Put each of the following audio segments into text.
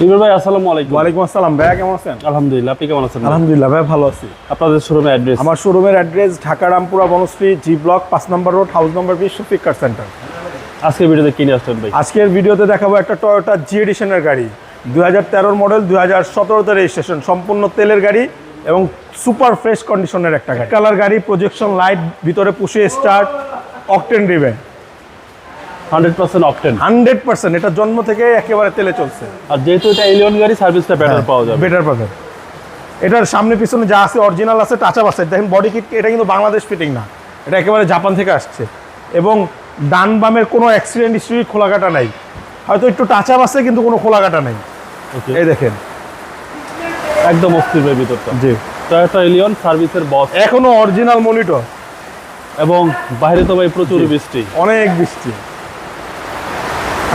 ইমরান ভাই আসসালামু আলাইকুম। ওয়ালাইকুম আসসালাম ভাই, কেমন আছেন? আলহামদুলিল্লাহ, আপনি কেমন আছেন? আলহামদুলিল্লাহ ভাই, ভালো আছি। আপনাদের শোরুমের অ্যাড্রেস? আমার শোরুমের address Dhaka Rampura Banasree G block 5 number road, house number 20, Shafiq car centre. আজকে ভিডিওতে কি নিয়ে আসছেন ভাই? আজকের ভিডিওতে দেখাবো একটা টয়োটা জি এডিশনের গাড়ি, 2013 মডেল, 2017তে রেজিস্ট্রেশন, সম্পূর্ণ তেলের গাড়ি এবং সুপার ফ্রেশ কন্ডিশনের একটা গাড়ি। কালার গাড়ি, প্রজেকশন লাইট, ভিতরে পুশে স্টার্ট, অকটেন ড্রিভেন, 100% অকটেন। 100%। এটা জন্ম থেকে একেবারে তেলে চলছে। আর যেহেতু এটা এলিয়ন গাড়ি, সার্ভিসটা বেটার পাওয়া যাবে। বেটার পাবেন। এটার সামনে পিছনে যা আছে অরিজিনাল আছে, টাচ আপ আছে। দেখেন বডি কিট, এটা কিন্তু বাংলাদেশ ফিটিং না, এটা একেবারে জাপান থেকে আসছে। এবং ডান বামের কোনো অ্যাক্সিডেন্ট হিস্ট্রি, খোলাকাটা নাই, হয়তো একটু টাচ আপ আছে কিন্তু কোনো খোলাকাটা নাই। ওকে, এই দেখেন একদম অস্থির ভাই ভিতরটা। জি, টয়োটা এলিয়ন সার্ভিসের বস, এখনো অরিজিনাল মনিটর। এবং বাইরে তো ভাই প্রচুর বৃষ্টি, অনেক বৃষ্টি।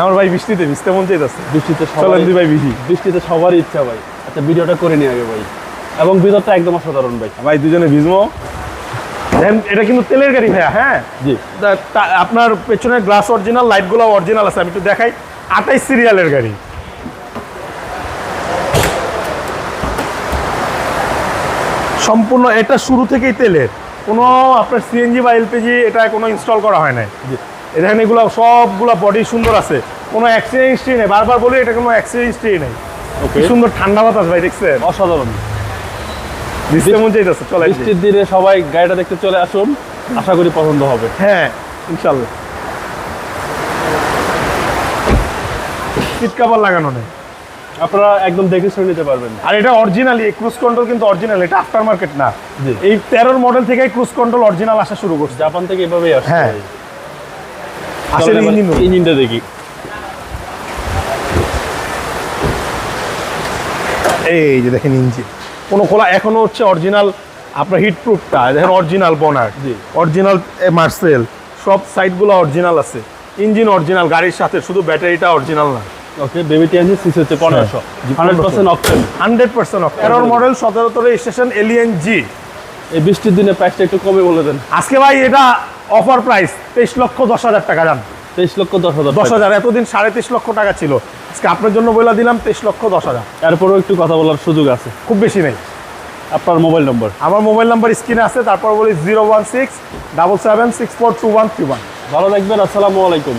আমার ভাই বৃষ্টিতে ভিজতে মন চাইতেছে। বৃষ্টিতে চলেন দুই ভাই ভিজি। বৃষ্টিতে সবারই ইচ্ছা ভাই। আচ্ছা, ভিডিওটা করে নিয়ে আগে ভাই। এবং ভিতরটা একদম অসাধারণ ভাই। ভাই দুজনে ভিজবো। দেখেন এটা কিন্তু তেলের গাড়ি ভাইয়া। হ্যাঁ জি, আপনার পেছনে গ্লাস অরিজিনাল, লাইটগুলো অরিজিনাল আছে। আমি একটু দেখাই, 28 সিরিয়ালের গাড়ি। সম্পূর্ণ এটা শুরু থেকেই তেলের, কোনো আপনার সিএনজি বা এলপিজি এটা কোনো ইনস্টল করা হয় নাই। জি, দেখেন এগুলো সবগুলো বডি সুন্দর আছে, কোনো অ্যাক্সিডেন্ট হিস্ট্রি নেই। বারবার বলি এটা কোনো অ্যাক্সিডেন্ট হিস্ট্রি নেই। ওকে, কি সুন্দর ঠান্ডা বাতাস ভাই, দেখছেন? অসাধারণ। ভিজতে মন চাইতেছে। চলে বৃষ্টির দিনে সবাই গাড়িটা দেখতে চলে আসুন, আশা করি পছন্দ হবে। হ্যাঁ ইনশাল্লাহ। সিট কভার লাগানো নেই, আপনারা একদম দেখে শুনে নিতে পারবেন। আর এটা অরিজিনালি ক্রুজ কন্ট্রোল কিন্তু অরিজিনাল, এটা আফটার মার্কেট না। জি, এই 13 মডেল থেকেই ক্রুজ কন্ট্রোল অরিজিনাল আসা শুরু করছে। জাপান থেকে এভাবেই আসছে। হ্যাঁ। ভাই। আসলে চলেন এবার ইঞ্জিনটা দেখি। এই যে দেখেন ইঞ্জিন, কোনো খোলা এখনো হচ্ছে অরিজিনাল। আপনার হিট প্রুফটা দেখেন, অরিজিনাল বোনার, জি, অরিজিনাল মার্সেল, সব সাইডগুলো অরিজিনাল আছে। ইঞ্জিন অরিজিনাল গাড়ির সাথে, শুধু ব্যাটারিটা অরিজিনাল না। ওকে, বেবি টিএনজি সিসি হচ্ছে 1500, 100% octane. 100% off. 13 model, 17 registration, Allion G. এই বৃষ্টির দিনে প্রাইসটা একটু কমে বলে দেন। আজকে ভাই এটা অফার প্রাইস 23,10,000 টাকা। জান 23,10,000। 10,000, এতদিন 23.5 লক্ষ টাকা ছিল, আজকে আপনার জন্য বলে দিলাম 23,10,000। এরপরেও একটু কথা বলার সুযোগ আছে। খুব বেশি নেই। আপনার মোবাইল নম্বর? আমার মোবাইল নাম্বার স্ক্রিনে আছে, তারপর বলি 01677642131। ভালো থাকবেন, আসসালামু আলাইকুম।